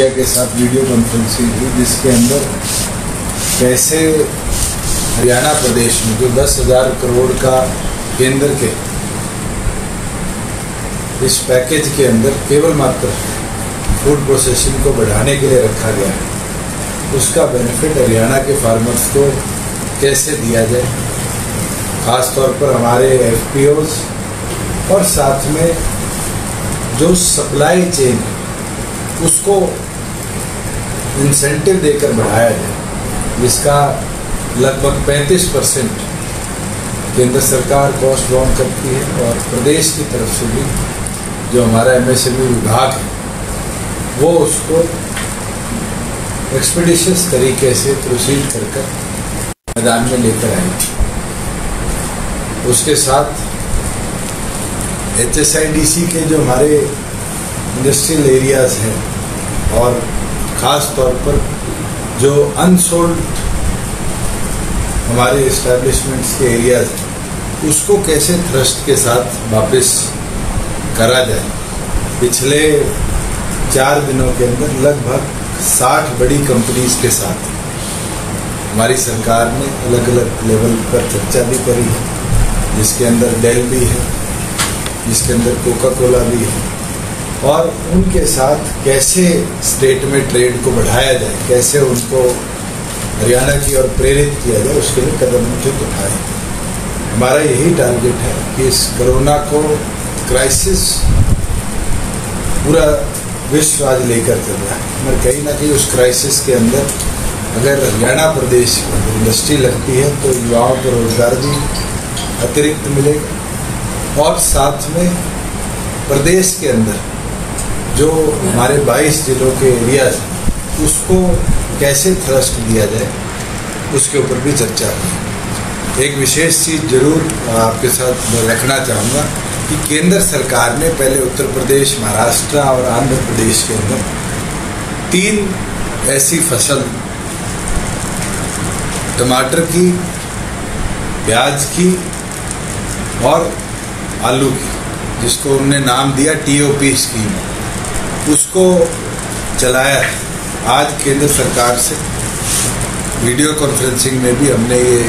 Media के साथ video conferencing हुई, जिसके अंदर कैसे हरियाणा प्रदेश में जो 10,000 करोड़ का केंद्र के इस पैकेज के अंदर केवल मात्र फूड प्रोसेसिंग को बढ़ाने के लिए रखा गया है, उसका बेनिफिट हरियाणा के फार्मर्स को कैसे दिया जाए, ख़ास तौर पर हमारे एफपीओज और साथ में जो सप्लाई चेन उसको इंसेंटिव देकर बढ़ाया जाए, जिसका लगभग 35% केंद्र सरकार कॉस्ट बॉर्न करती है और प्रदेश की तरफ से भी जो हमारा एमएसएमई विभाग है वो उसको एक्सपीडिशियस तरीके से प्रोसीड कर मैदान में लेकर आएंगे। उसके साथ HSIDC के जो हमारे इंडस्ट्रियल एरियाज़ हैं और ख़ास तौर पर जो अनसोल्ड हमारे इस्टेब्लिशमेंट्स के एरियाज़ हैं, उसको कैसे थ्रस्ट के साथ वापस करा जाए। पिछले 4 दिनों के अंदर लगभग 60 बड़ी कंपनीज के साथ हमारी सरकार ने अलग अलग लेवल पर चर्चा भी करी है, जिसके अंदर डेल भी है, जिसके अंदर कोका कोला भी है, और उनके साथ कैसे स्टेट में ट्रेड को बढ़ाया जाए, कैसे उनको हरियाणा की ओर प्रेरित किया जाए, उसके लिए कदम उचित उठाए। हमारा यही टारगेट है कि इस कोरोना को क्राइसिस पूरा विश्व आज लेकर चल रहा है, मगर कहीं ना कहीं उस क्राइसिस के अंदर अगर हरियाणा प्रदेश में इंडस्ट्री लगती है तो युवाओं को रोजगार भी अतिरिक्त मिलेगा और साथ में प्रदेश के अंदर जो हमारे 22 जिलों के एरियाज हैं उसको कैसे थ्रस्ट दिया जाए, उसके ऊपर भी चर्चा हुई। एक विशेष चीज़ जरूर आपके साथ रखना चाहूँगा कि केंद्र सरकार ने पहले उत्तर प्रदेश, महाराष्ट्र और आंध्र प्रदेश के अंदर 3 ऐसी फसल, टमाटर की, प्याज की और आलू की, जिसको उन्होंने नाम दिया TOP स्कीम, उसको चलाया है। आज केंद्र सरकार से वीडियो कॉन्फ्रेंसिंग में भी हमने ये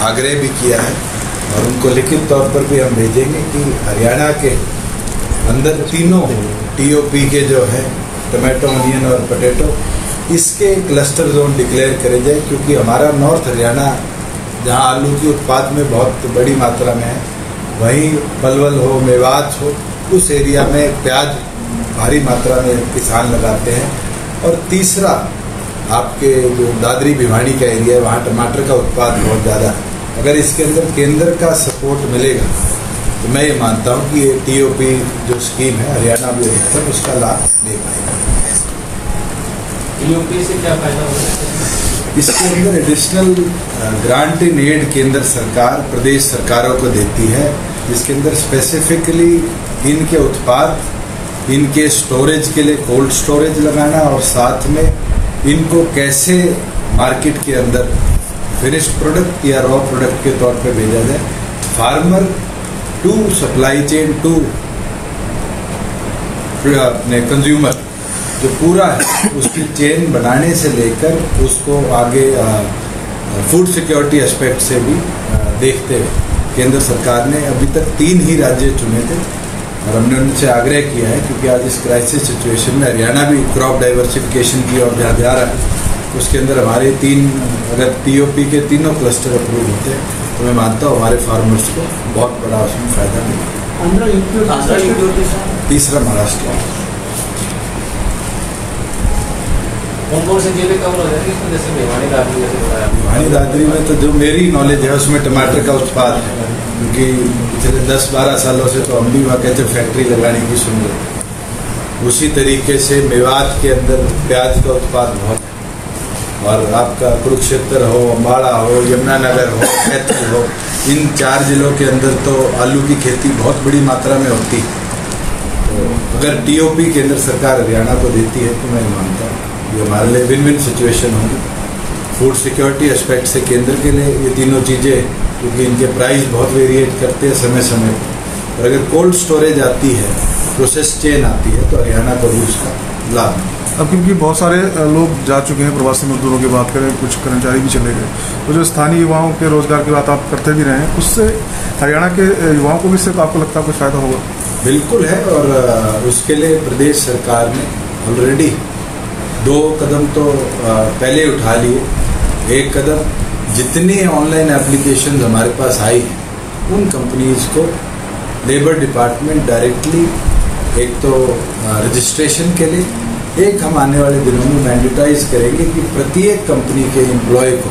आग्रह भी किया है और उनको लिखित तौर पर भी हम भेजेंगे कि हरियाणा के अंदर तीनों TOP के जो है टमाटो, अनियन और पोटैटो, इसके क्लस्टर जोन डिक्लेयर करे जाए, क्योंकि हमारा नॉर्थ हरियाणा जहां आलू की उत्पाद में बहुत बड़ी मात्रा में है, वहीं पलवल हो, मेवात हो, उस एरिया में प्याज भारी मात्रा में किसान लगाते हैं। और तीसरा आपके जो दादरी भिवानी का एरिया है, वहाँ टमाटर का उत्पाद बहुत ज़्यादा है। अगर इसके अंदर केंद्र का सपोर्ट मिलेगा तो मैं ये मानता हूँ कि ये TOP जो स्कीम है हरियाणा भी अधिकतर उसका लाभ ले पाएगा। TOP से क्या फायदा होगा? इसके अंदर एडिशनल ग्रांट इन एड केंद्र सरकार प्रदेश सरकारों को देती है, जिसके अंदर स्पेसिफिकली इनके उत्पाद, इनके स्टोरेज के लिए कोल्ड स्टोरेज लगाना और साथ में इनको कैसे मार्केट के अंदर फिनिश्ड प्रोडक्ट या रॉ प्रोडक्ट के तौर पे भेजा जाए। Farmer to supply chain to अपने कंज्यूमर जो पूरा है उसकी चेन बनाने से लेकर उसको आगे फूड सिक्योरिटी एस्पेक्ट से भी देखते हुए केंद्र सरकार ने अभी तक 3 ही राज्य चुने थे और हमने उनसे आग्रह किया है, क्योंकि आज इस क्राइसिस सिचुएशन में हरियाणा भी क्रॉप डाइवर्सिफिकेशन की ओर जा रहा है, उसके अंदर हमारे 3 अगर TOP के तीनों क्लस्टर अप्रूव होते हैं तो मैं मानता हूँ हमारे फार्मर्स को बहुत बड़ा उसमें फायदा मिलेगा। तीसरा महाराष्ट्र। कौन से जिले कवर हो जाएंगे? जैसे भिवानी दादरी जैसे बताया। भिवानी दादरी में तो जो मेरी नॉलेज है उसमें टमाटर का उत्पाद है, क्योंकि पिछले 10-12 सालों से तो हम भी वहाँ कहते फैक्ट्री लगाने की सुन रहे। उसी तरीके से मेवात के अंदर प्याज का उत्पाद बहुत है और आपका कुरुक्षेत्र हो, अम्बाड़ा हो, यमुनानगर हो, कैथल हो, इन 4 जिलों के अंदर तो आलू की खेती बहुत बड़ी मात्रा में होती है। तो अगर TOP केंद्र सरकार हरियाणा को देती है तो मैं मानता हूँ ये हमारे लिए विन विन सिचुएशन होगी। फूड सिक्योरिटी एस्पेक्ट से केंद्र के लिए ये तीनों चीज़ें, क्योंकि इनके प्राइस बहुत वेरिएट करते हैं समय समय पर, अगर कोल्ड स्टोरेज आती है, प्रोसेस चेन आती है, तो हरियाणा को भी उसका लाभ अब क्योंकि बहुत सारे लोग जा चुके हैं, प्रवासी मजदूरों की बात करें, कुछ कर्मचारी भी चले गए, तो जो स्थानीय युवाओं के रोजगार की बात आप करते भी रहे हैं, उससे हरियाणा के युवाओं को भी इससे आपको लगता है कुछ फ़ायदा होगा? बिल्कुल है, और उसके लिए प्रदेश सरकार ने ऑलरेडी 2 कदम तो पहले उठा लिए। एक कदम, जितनी ऑनलाइन एप्लीकेशन हमारे पास आई उन कंपनीज को लेबर डिपार्टमेंट डायरेक्टली एक तो रजिस्ट्रेशन के लिए, एक हम आने वाले दिनों में मैंडेटाइज करेंगे कि प्रत्येक कंपनी के एम्प्लॉय को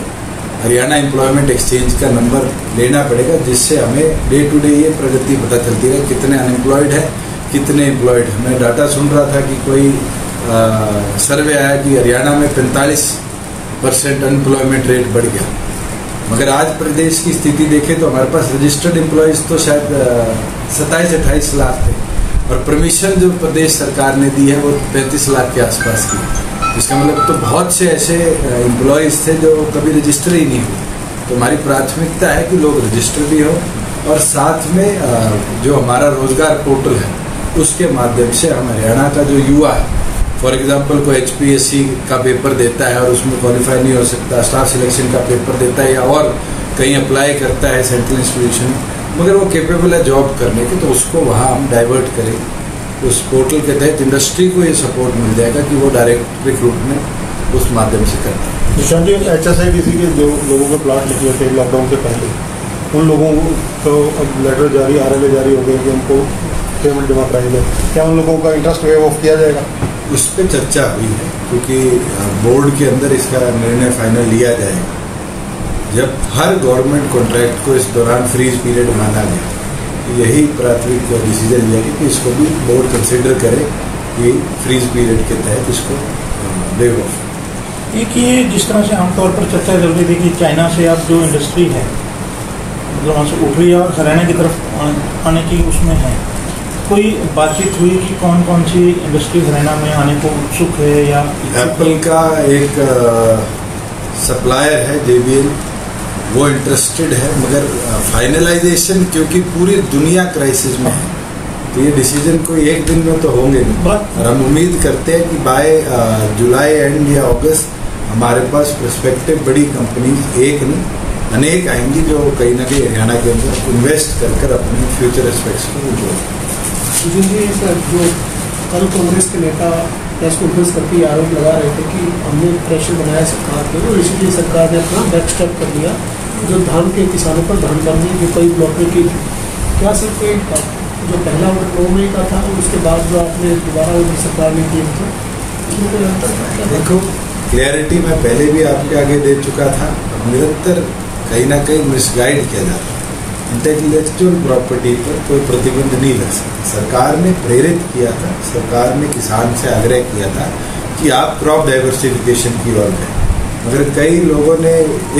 हरियाणा एम्प्लॉयमेंट एक्सचेंज का नंबर लेना पड़ेगा, जिससे हमें डे टू डे ये प्रगति पता चलती है कितने अनएम्प्लॉयड है, कितने एम्प्लॉयड है। मैं डाटा सुन रहा था कि कोई सर्वे आया कि हरियाणा में 45% अनएम्प्लॉयमेंट रेट बढ़ गया, मगर आज प्रदेश की स्थिति देखें तो हमारे पास रजिस्टर्ड एम्प्लॉयज़ तो शायद 27-28 लाख थे, और परमिशन जो प्रदेश सरकार ने दी है वो 35 लाख के आसपास की। इसका मतलब तो बहुत से ऐसे एम्प्लॉयज़ थे जो कभी रजिस्टर ही नहीं हुए। तो हमारी प्राथमिकता है कि लोग रजिस्टर भी हो, और साथ में जो हमारा रोजगार पोर्टल है उसके माध्यम से हम हरियाणा का जो युवा है, फॉर एग्जांपल कोई HPSC का पेपर देता है और उसमें क्वालिफाई नहीं हो सकता, स्टाफ सिलेक्शन का पेपर देता है या और कहीं अप्लाई करता है सेंट्रल इंस्टीट्यूशन, मगर वो कैपेबल है जॉब करने के, तो उसको वहाँ हम डाइवर्ट करें। उस पोर्टल के तहत इंडस्ट्री को ये सपोर्ट मिल जाएगा कि वो डायरेक्ट रिक्रूटमेंट उस माध्यम से करता है। निशांत जी, HSIDC के जो लोगों के प्लाट लिखे थे लॉकडाउन से पहले, उन लोगों को अब लेटर जारी, RLA जारी हो गए कि उनको पेमेंट जमा कराई जाए, क्या उन लोगों का इंटरेस्ट वेव ऑफ किया जाएगा? उस पर चर्चा हुई है, क्योंकि बोर्ड के अंदर इसका निर्णय फाइनल लिया जाएगा जब हर गवर्नमेंट कॉन्ट्रैक्ट को इस दौरान फ्रीज पीरियड माना गया। यही प्राथमिक डिसीजन लिया कि इसको भी बोर्ड कंसिडर करे कि फ्रीज पीरियड के तहत इसको वेव ऑफ। एक ये जिस तरह से आमतौर पर चर्चा चल रही थी कि चाइना से अब जो इंडस्ट्री है मतलब वहाँ से उठ रही है और हरियाणा की तरफ आने की उसमें है, कोई बातचीत हुई कि कौन कौन सी इंडस्ट्री हरियाणा में आने को उत्सुक है? या एप्पल का एक सप्लायर है JBL, वो इंटरेस्टेड है, मगर फाइनलाइजेशन क्योंकि पूरी दुनिया क्राइसिस में है, तो ये डिसीजन कोई एक दिन में तो होंगे नहीं, और हम उम्मीद करते हैं कि बाय जुलाई एंड या अगस्त हमारे पास प्रोस्पेक्टिव बड़ी कंपनीज एक नहीं अनेक आएंगी जो कहीं ना कहीं हरियाणा के अंदर इन्वेस्ट कर अपने फ्यूचर एस्पेक्ट्स को उनको। जी सर, जो कल कांग्रेस के नेता प्रेस कॉन्फ्रेंस करके आरोप लगा रहे थे कि हमने प्रेशर बनाया सरकार पे और इसलिए सरकार ने अपना बैक स्टेप कर लिया, जो धान के किसानों पर धान बंदी जो कई ब्लॉक में की थी, क्या सर कोई जो पहला ऑर्डर 9 मई का था और उसके बाद जो आपने दोबारा ऑर्डर सरकार ने दिए थे उसमें कोई अंतर था? देखो, क्लियरिटी मैं पहले भी आपके आगे दे चुका था, निरंतर कहीं ना कहीं मिसगाइड किया जाता है। इंटेलेक्चुअल प्रॉपर्टी पर कोई प्रतिबंध नहीं लग सकता। सरकार ने प्रेरित किया था, सरकार ने किसान से आग्रह किया था कि आप क्रॉप डाइवर्सिफिकेशन की ओर गए, मगर कई लोगों ने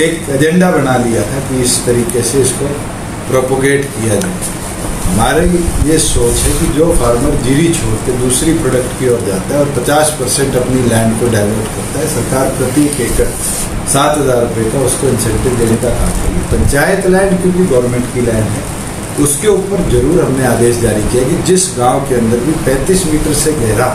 एक एजेंडा बना लिया था कि इस तरीके से इसको प्रोपोगेट किया जाए। हमारी ये सोच है कि जो फार्मर जीरी छोड़ के दूसरी प्रोडक्ट की ओर जाता है और 50% अपनी लैंड को डाइवर्ट करता है, सरकार प्रति एकड़ 7,000 रुपये का उसको इंसेंटिव देने का काम करेगी। पंचायत लैंड क्योंकि गवर्नमेंट की लैंड है, उसके ऊपर जरूर हमने आदेश जारी किया कि जिस गांव के अंदर भी 35 मीटर से गहरा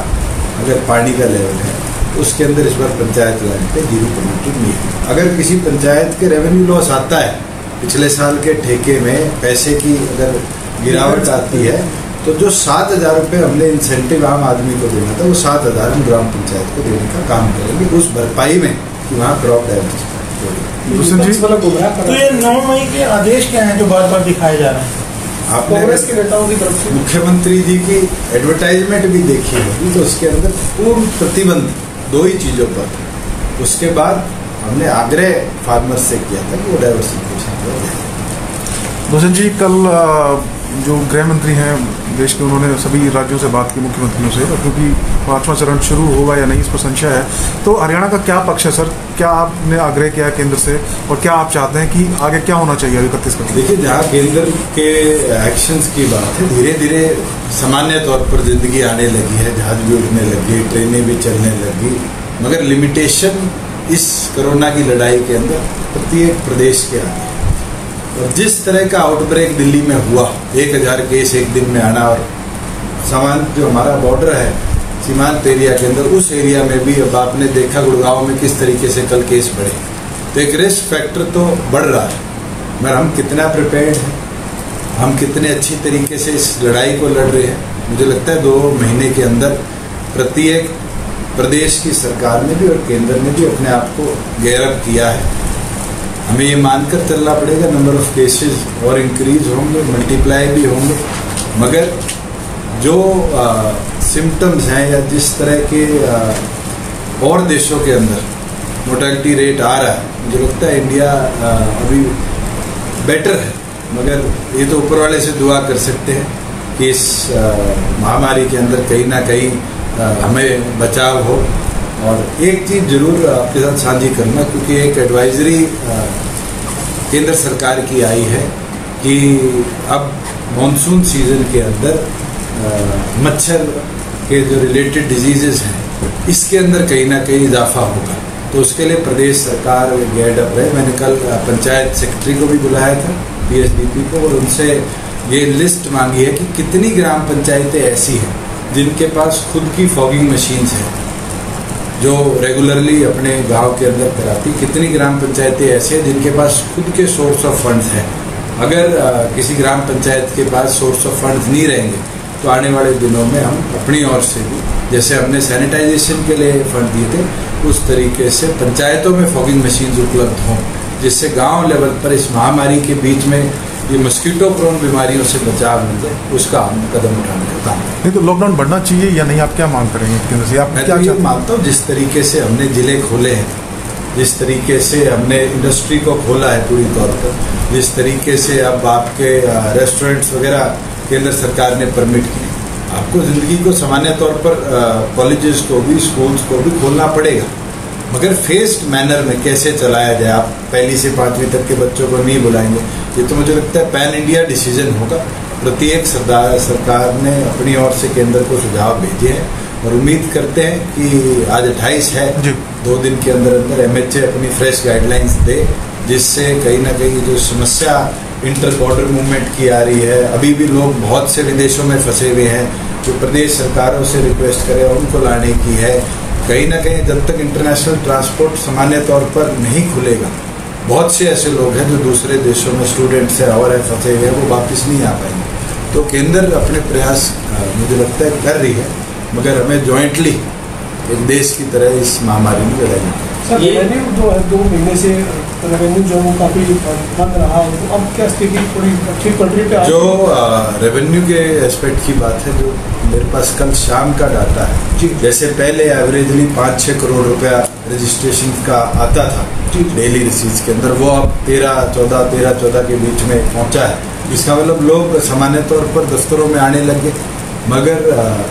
अगर पानी का लेवल है, उसके अंदर इस बार पंचायत लैंड पे जीरो परमिटेड नहीं है। अगर किसी पंचायत के रेवेन्यू लॉस आता है, पिछले साल के ठेके में पैसे की अगर गिरावट आती है, तो जो 7,000 रुपये हमने इंसेंटिव आम आदमी को देना था, वो 7,000 हम ग्राम पंचायत को देने का काम करेंगे उस भरपाई में कि वहाँ क्रॉप डाइवर्सिटी। तो ये 9 मई के आदेश क्या हैं जो बार बार दिखाए जा रहे हैं? आपने कांग्रेस के नेताओं की तरफ से मुख्यमंत्री जी की एडवर्टाइजमेंट भी देखी होगी, तो उसके अंदर पूर्ण प्रतिबंध 2 ही चीज़ों पर। उसके बाद हमने आग्रह फार्मर्स से किया था कि वो डाइवर्सिफिकेशन। भूषण जी, कल जो गृह मंत्री हैं देश के, उन्होंने सभी राज्यों से बात की, मुख्यमंत्रियों से, क्योंकि 5वां चरण शुरू होगा या नहीं इस पर संशय है। तो हरियाणा का क्या पक्ष है सर? क्या आपने आग्रह किया है केंद्र से, और क्या आप चाहते हैं कि आगे क्या होना चाहिए 31 को? देखिए, जहाँ केंद्र के एक्शंस की बात है, धीरे धीरे सामान्य तौर पर जिंदगी आने लगी है, जहाज भी उड़ने लगी, ट्रेनें भी चलने लगी, मगर लिमिटेशन इस कोरोना की लड़ाई के अंदर प्रत्येक प्रदेश के आगे। और जिस तरह का आउटब्रेक दिल्ली में हुआ, 1,000 केस एक दिन में आना, और सामान जो हमारा बॉर्डर है सीमांत एरिया के अंदर, उस एरिया में भी अब आपने देखा गुड़गांव में किस तरीके से कल केस बढ़े। तो एक रिस्क फैक्टर तो बढ़ रहा है, मगर हम कितना प्रिपेयर्ड हैं, हम कितने अच्छी तरीके से इस लड़ाई को लड़ रहे हैं। मुझे लगता है 2 महीने के अंदर प्रत्येक प्रदेश की सरकार ने भी और केंद्र ने भी अपने आप को गेयरअप किया है। हमें ये मानकर चलना पड़ेगा नंबर ऑफ केसेस और इंक्रीज होंगे, मल्टीप्लाई भी होंगे, मगर जो सिम्टम्स हैं या जिस तरह के और देशों के अंदर मोर्टेलिटी रेट आ रहा है, मुझे लगता है इंडिया अभी बेटर है। मगर ये तो ऊपर वाले से दुआ कर सकते हैं कि इस महामारी के अंदर कहीं ना कहीं हमें बचाव हो। और एक चीज़ जरूर आपके साथ साझी करना, क्योंकि एक एडवाइजरी केंद्र सरकार की आई है कि अब मॉनसून सीजन के अंदर मच्छर के जो रिलेटेड डिजीजेस हैं इसके अंदर कहीं ना कहीं इजाफा होगा। तो उसके लिए प्रदेश सरकार गेयर्ड अप है। मैंने कल पंचायत सेक्रेटरी को भी बुलाया था, पीएसडीपी को, और उनसे ये लिस्ट मांगी है कि कितनी ग्राम पंचायतें ऐसी हैं जिनके पास खुद की फॉगिंग मशीन्स हैं जो रेगुलरली अपने गांव के अंदर कराती, कितनी ग्राम पंचायतें ऐसी हैं जिनके पास खुद के सोर्स ऑफ फंड्स हैं। अगर किसी ग्राम पंचायत के पास सोर्स ऑफ फंड्स नहीं रहेंगे तो आने वाले दिनों में हम अपनी ओर से भी, जैसे हमने सैनिटाइजेशन के लिए फंड दिए थे, उस तरीके से पंचायतों में फॉगिंग मशीन्स उपलब्ध हों, जिससे गांव लेवल पर इस महामारी के बीच में ये मस्कीटो प्रोन बीमारियों से बचाव मिल जाए, उसका हम कदम उठाने का काम करें। नहीं तो लॉकडाउन बढ़ना चाहिए या नहीं, आप क्या मांग करेंगे केंद्र से? आप मैं क्या तो ये मानता हूँ जिस तरीके से हमने जिले खोले हैं, जिस तरीके से हमने इंडस्ट्री को खोला है पूरी तौर पर, जिस तरीके से अब आपके रेस्टोरेंट्स वगैरह केंद्र सरकार ने परमिट किए, आपको ज़िंदगी को सामान्य तौर पर कॉलेजेस को भी, स्कूल्स को भी खोलना पड़ेगा, मगर फेस्ड मैनर में कैसे चलाया जाए। आप 1ली से 5वीं तक के बच्चों को नहीं बुलाएंगे, ये तो मुझे लगता है पैन इंडिया डिसीजन होगा। प्रत्येक सरकार ने अपनी ओर से केंद्र को सुझाव भेजे हैं और उम्मीद करते हैं कि आज 28 है, 2 दिन के अंदर अंदर MHA अपनी फ्रेश गाइडलाइंस दे, जिससे कहीं ना कहीं जो समस्या इंटर बॉर्डर मूवमेंट की आ रही है, अभी भी लोग बहुत से विदेशों में फंसे हुए हैं, जो प्रदेश सरकारों से रिक्वेस्ट करें उनको लाने की है। कहीं ना कहीं जब तक इंटरनेशनल ट्रांसपोर्ट सामान्य तौर पर नहीं खुलेगा, बहुत से ऐसे लोग हैं जो दूसरे देशों में स्टूडेंट्स हैं और फंसे हुए हैं, वो वापस नहीं आ पाएंगे। तो केंद्र अपने प्रयास मुझे लगता है कर रही है, मगर हमें जॉइंटली एक देश की तरह इस महामारी में लड़ाई करनी है। सर, रेवेन्यू जो है 2 महीने से रेवेन्यू जो है वो काफ़ी बंद रहा है, तो अब क्या स्थिति थोड़ी अच्छी पटरी पे? जो रेवेन्यू के एस्पेक्ट की बात है, जो मेरे पास कल शाम का डाटा है, जैसे पहले एवरेजली 5-6 करोड़ रुपया रजिस्ट्रेशन का आता था डेली रिसीट्स के अंदर, वो अब 13-14 के बीच में पहुंचा है। इसका मतलब लोग सामान्य तौर पर दफ्तरों में आने लगे। मगर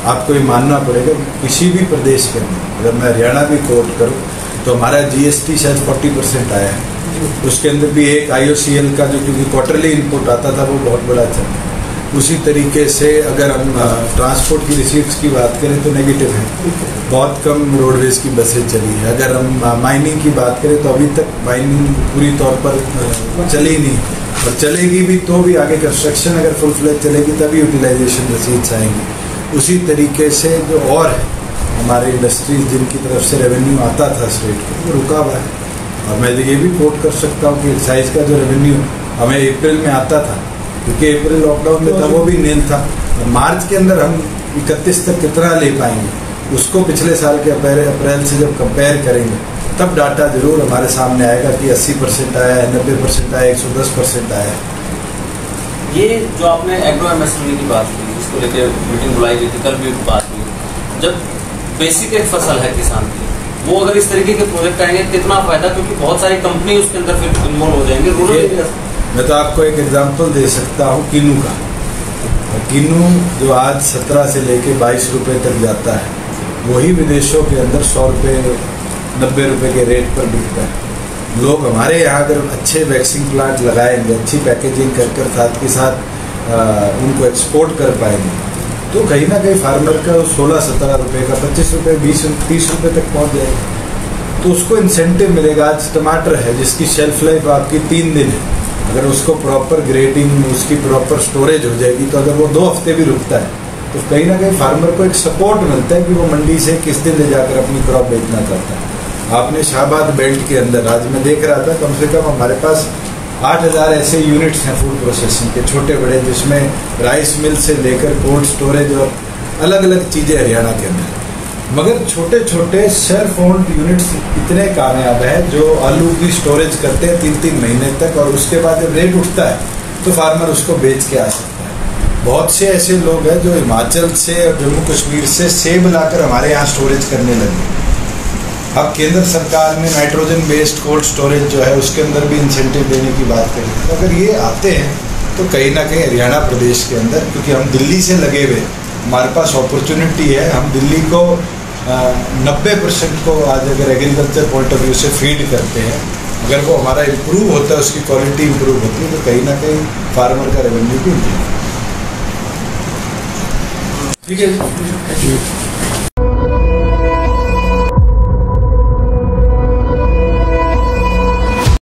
आपको ये मानना पड़ेगा किसी भी प्रदेश के अंदर, अगर मैं हरियाणा भी कोट करूँ तो हमारा GST शायद 40% आया है, उसके अंदर भी एक IOCL का जो क्योंकि क्वार्टरली इनपुट आता था वो बहुत बड़ा चल है। उसी तरीके से अगर हम ट्रांसपोर्ट की रिसीट्स की बात करें तो नेगेटिव है, बहुत कम रोडवेज की बसें चली है। अगर हम माइनिंग की बात करें तो अभी तक माइनिंग पूरी तौर पर चली नहीं, और चलेगी भी तो भी आगे कंस्ट्रक्शन अगर फुल फ्लेज चलेगी तभी यूटिलाइजेशन रिसीट्स आएंगी। उसी तरीके से जो और है हमारे इंडस्ट्रीज जिनकी तरफ से रेवेन्यू आता था स्टेट को, वो रुका हुआ है। और मैं ये भी कोट कर सकता हूँ कि एक्साइज का जो रेवेन्यू हमें अप्रैल में आता था, क्योंकि अप्रैल लॉकडाउन में था, वो भी नील था। मार्च के अंदर हम 31 तक कितना ले पाएंगे, उसको पिछले साल के अप्रैल से जब कंपेयर करेंगे तब डाटा जरूर हमारे सामने आएगा कि 80% आया है, 90% आया, 110% आया है। ये जो आपने एग्रो MSME की बात की, इसको लेकर मीटिंग बुलाई गई थी, कल भी बात हुई, जब बेसिक एक फसल है किसान की, वो अगर इस तरीके के प्रोजेक्ट आएंगे कितना फायदा, क्योंकि बहुत सारी कंपनी उसके अंदर फिर इन्वॉल्व हो जाएंगे रूरल एरिया। मैं तो आपको एक एग्जांपल दे सकता हूँ किन्नू का। किन्नू जो आज 17 से लेके 22 रुपये तक जाता है, वही विदेशों के अंदर 100 रुपये 90 रुपये के रेट पर बिकता है। लोग हमारे यहाँ अगर अच्छे वैक्सीन प्लांट लगाएंगे, अच्छी पैकेजिंग कर साथ के साथ उनको एक्सपोर्ट कर पाएंगे, तो कहीं ना कहीं फार्मर का 16-17 रुपये का 25 रुपये 20-30 रुपये तक पहुँच जाएगा। तो उसको इंसेंटिव मिलेगा। आज टमाटर है जिसकी शेल्फ लाइफ आपकी 3 दिन है, अगर उसको प्रॉपर ग्रेडिंग, उसकी प्रॉपर स्टोरेज हो जाएगी तो अगर वो 2 हफ्ते भी रुकता है तो कहीं ना कहीं फार्मर को एक सपोर्ट मिलता है कि वो मंडी से किस दिन ले जाकर अपनी क्रॉप बेचना चाहता है। आपने शाहबाद बेल्ट के अंदर आज मैं देख रहा था, कम से कम हमारे पास 8,000 ऐसे यूनिट्स हैं फूड प्रोसेसिंग के छोटे बड़े, जिसमें राइस मिल से लेकर कोल्ड स्टोरेज और अलग अलग चीज़ें हरियाणा के अंदर। मगर छोटे छोटे सेल्फ ओन्ड यूनिट्स इतने कामयाब है जो आलू की स्टोरेज करते हैं 3-3 महीने तक, और उसके बाद जब रेट उठता है तो फार्मर उसको बेच के आ सकता है। बहुत से ऐसे लोग हैं जो हिमाचल से और जम्मू कश्मीर से सेब लाकर हमारे यहाँ स्टोरेज करने लगे। अब केंद्र सरकार ने नाइट्रोजन बेस्ड कोल्ड स्टोरेज जो है उसके अंदर भी इंसेंटिव देने की बात करी। तो अगर ये आते हैं तो कहीं ना कहीं हरियाणा प्रदेश के अंदर, क्योंकि हम दिल्ली से लगे हुए, हमारे पास अपॉर्चुनिटी है, हम दिल्ली को 90% को आज अगर एग्रीकल्चर पॉइंट ऑफ व्यू से फीड करते हैं, अगर वो हमारा इम्प्रूव होता है, उसकी क्वालिटी इम्प्रूव होती है, तो कहीं ना कहीं फार्मर का रेवेन्यू भी इंक्रीज। ठीक है।